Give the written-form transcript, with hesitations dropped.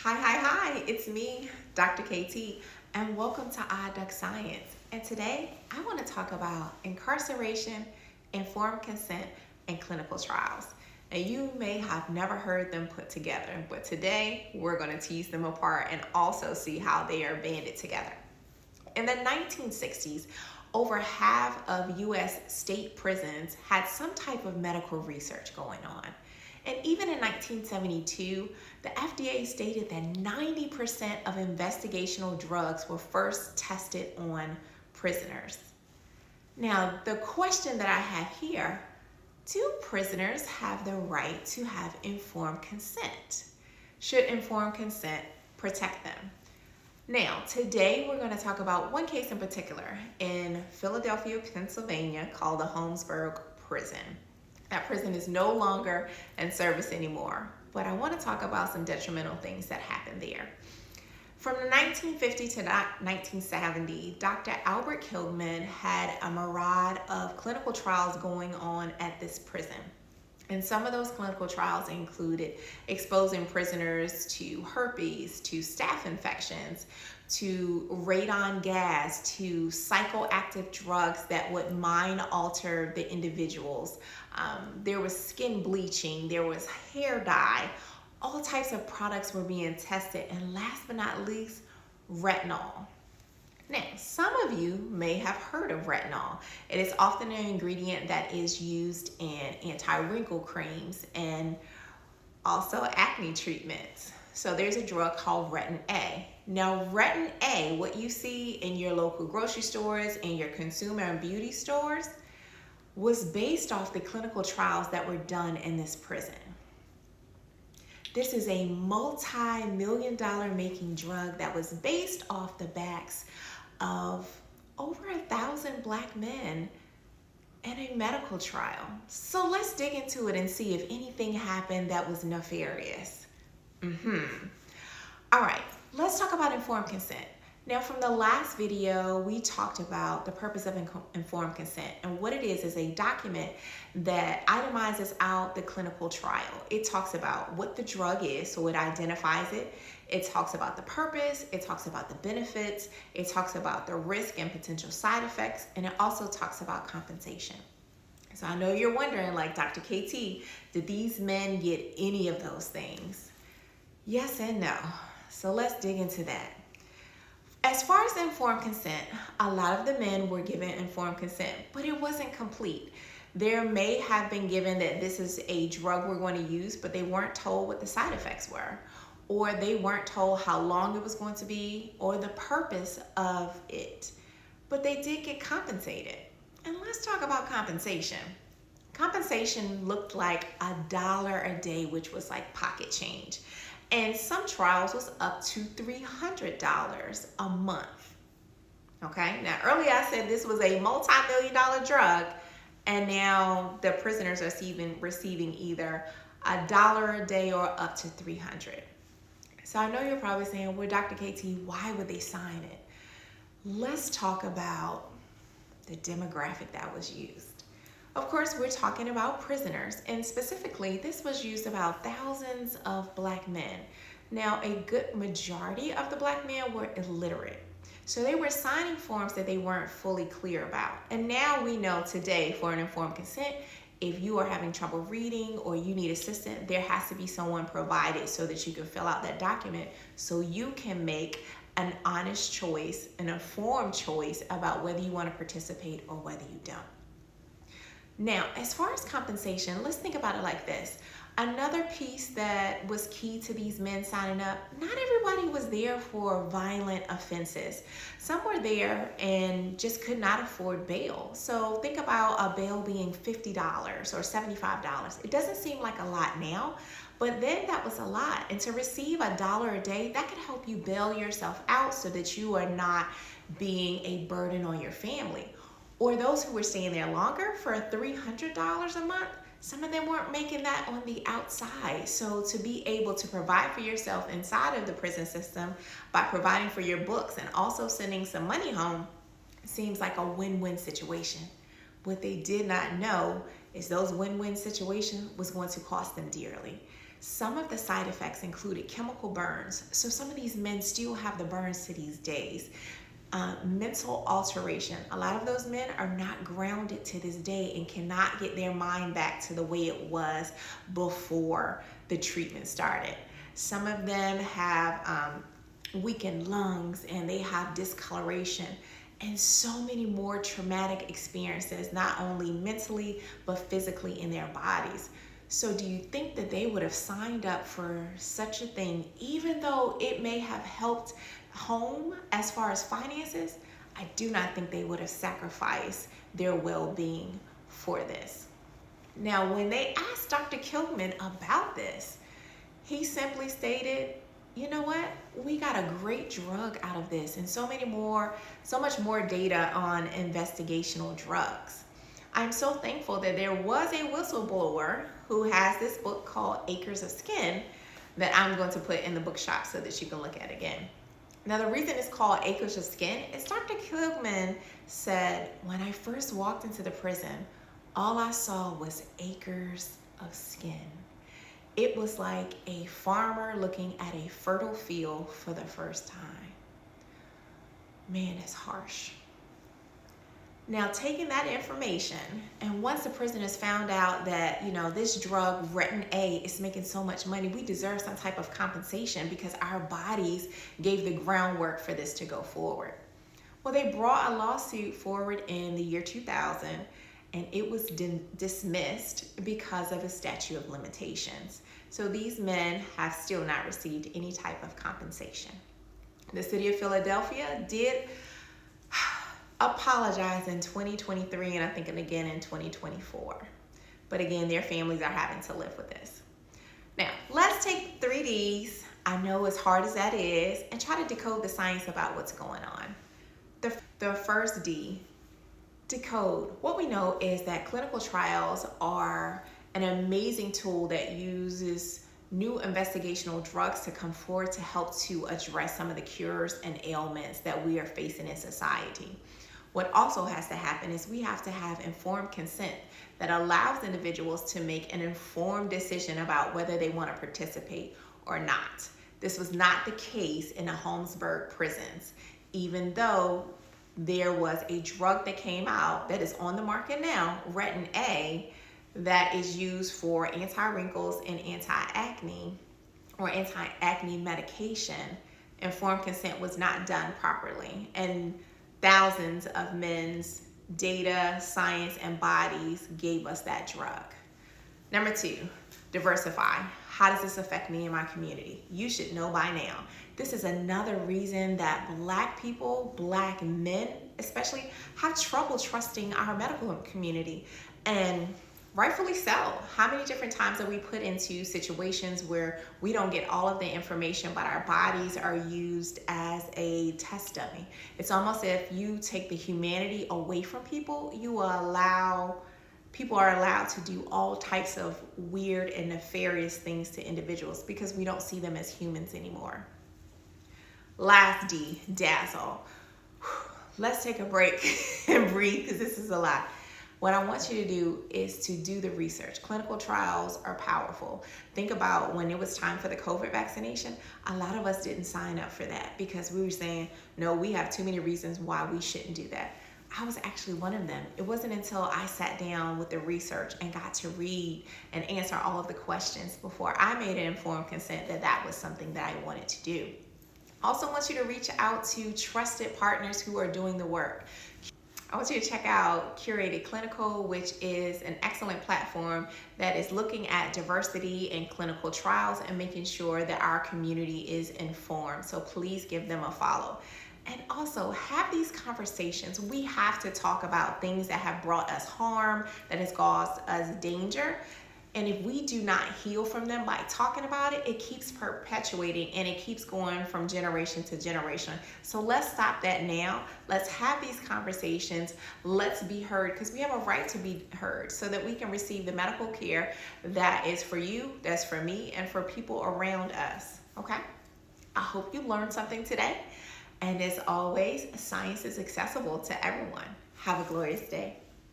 Hi, it's me, Dr. KT, and welcome to iDuck Science. And today I want to talk about incarceration, informed consent, and clinical trials. And you may have never heard them put together, but today we're going to tease them apart and also see how they are banded together. In the 1960s, over half of U.S. state prisons had some type of medical research going on. And even in 1972, the FDA stated that 90% of investigational drugs were first tested on prisoners. Now, the question that I have here, do prisoners have the right to have informed consent? Should informed consent protect them? Now, today we're going to talk about one case in particular in Philadelphia, Pennsylvania, called the Holmesburg Prison. That prison is no longer in service anymore, but I want to talk about some detrimental things that happened there. From 1950 to 1970, Dr. Albert Kilman had a myriad of clinical trials going on at this prison. And some of those clinical trials included exposing prisoners to herpes, to staph infections, to radon gas, to psychoactive drugs that would mind alter the individuals. There was skin bleaching, there was hair dye, all types of products were being tested, and last but not least, retinol. Now, some of you may have heard of retinol. It is often an ingredient that is used in anti-wrinkle creams and also acne treatments. So there's a drug called Retin A. Now, Retin A, what you see in your local grocery stores and your consumer and beauty stores, was based off the clinical trials that were done in this prison. This is a multi-million-dollar making drug that was based off the backs of over 1,000 Black men in a medical trial. So let's dig into it and see if anything happened that was nefarious. All right, let's talk about informed consent. Now, from the last video, we talked about the purpose of informed consent, and what it is a document that itemizes out the clinical trial. It talks about what the drug is, so it identifies it. It talks about the purpose, it talks about the benefits, it talks about the risk and potential side effects, and it also talks about compensation. So I know you're wondering, like, Dr. KT, did these men get any of those things? Yes and no. So let's dig into that. As far as informed consent, a lot of the men were given informed consent, but it wasn't complete. There may have been given that this is a drug we're going to use, but they weren't told what the side effects were, or they weren't told how long it was going to be, or the purpose of it. But they did get compensated. And let's talk about compensation. Compensation looked like $1 a day, which was like pocket change. And some trials was up to $300 a month. Okay, now earlier I said this was a multi-million-dollar drug, and now the prisoners are receiving either $1 a day or up to $300. So I know you're probably saying, well, Dr. KT, why would they sign it? Let's talk about the demographic that was used. Of course, we're talking about prisoners, and specifically, this was used about thousands of Black men. Now, a good majority of the Black men were illiterate, so they were signing forms that they weren't fully clear about. And now we know today, for an informed consent, if you are having trouble reading or you need assistance, there has to be someone provided so that you can fill out that document so you can make an honest choice, an informed choice about whether you want to participate or whether you don't. Now, as far as compensation, let's think about it like this. Another piece that was key to these men signing up, not everybody was there for violent offenses. Some were there and just could not afford bail. So think about a bail being $50 or $75. It doesn't seem like a lot now, but then that was a lot. And to receive $1 a day, that could help you bail yourself out so that you are not being a burden on your family. Or those who were staying there longer for $300 a month, some of them weren't making that on the outside. So to be able to provide for yourself inside of the prison system by providing for your books and also sending some money home seems like a win-win situation. What they did not know is those win-win situations was going to cost them dearly. Some of the side effects included chemical burns. So some of these men still have the burns to these days. Mental alteration. A lot of those men are not grounded to this day and cannot get their mind back to the way it was before the treatment started. Some of them have weakened lungs and they have discoloration and so many more traumatic experiences, not only mentally but physically in their bodies. So do you think that they would have signed up for such a thing, even though it may have helped home as far as finances? I do not think they would have sacrificed their well-being for this. Now, when they asked Dr. Kilman about this, he simply stated, you know what? We got a great drug out of this, and so much more data on investigational drugs. I'm so thankful that there was a whistleblower who has this book called Acres of Skin that I'm going to put in the bookshop so that you can look at again. Now, the reason it's called Acres of Skin is Dr. Kilman said, when I first walked into the prison, all I saw was acres of skin. It was like a farmer looking at a fertile field for the first time. Man, it's harsh. Now, taking that information, and once the prisoners found out that, this drug, Retin A, is making so much money, we deserve some type of compensation because our bodies gave the groundwork for this to go forward. Well, they brought a lawsuit forward in the year 2000, and it was dismissed because of a statute of limitations. So these men have still not received any type of compensation. The city of Philadelphia did apologize in 2023, and I think again in 2024. But again, their families are having to live with this. Now, let's take 3 Ds. I know as hard as that is, and try to decode the science about what's going on. The first D, decode. What we know is that clinical trials are an amazing tool that uses new investigational drugs to come forward to help to address some of the cures and ailments that we are facing in society. What also has to happen is we have to have informed consent that allows individuals to make an informed decision about whether they want to participate or not. This was not the case in the Holmesburg prisons, even though there was a drug that came out that is on the market now, Retin A, that is used for anti-wrinkles and anti-acne or anti-acne medication. Informed consent was not done properly, and thousands of men's data, science, and bodies gave us that drug. Number 2, diversify. How does this affect me and my community? You should know by now. This is another reason that Black people, Black men especially, have trouble trusting our medical community, and rightfully so. How many different times are we put into situations where we don't get all of the information, but our bodies are used as a test dummy? It's almost if you take the humanity away from people, people are allowed to do all types of weird and nefarious things to individuals because we don't see them as humans anymore. Last D, dazzle. Let's take a break and breathe because this is a lot. What I want you to do is to do the research. Clinical trials are powerful. Think about when it was time for the COVID vaccination, a lot of us didn't sign up for that because we were saying, no, we have too many reasons why we shouldn't do that. I was actually one of them. It wasn't until I sat down with the research and got to read and answer all of the questions before I made an informed consent that was something that I wanted to do. Also want you to reach out to trusted partners who are doing the work. I want you to check out Curated Clinical, which is an excellent platform that is looking at diversity in clinical trials and making sure that our community is informed. So please give them a follow. And also have these conversations. We have to talk about things that have brought us harm, that has caused us danger. And if we do not heal from them by talking about it, it keeps perpetuating and it keeps going from generation to generation. So let's stop that now. Let's have these conversations. Let's be heard because we have a right to be heard so that we can receive the medical care that is for you, that's for me, and for people around us. Okay? I hope you learned something today. And as always, science is accessible to everyone. Have a glorious day.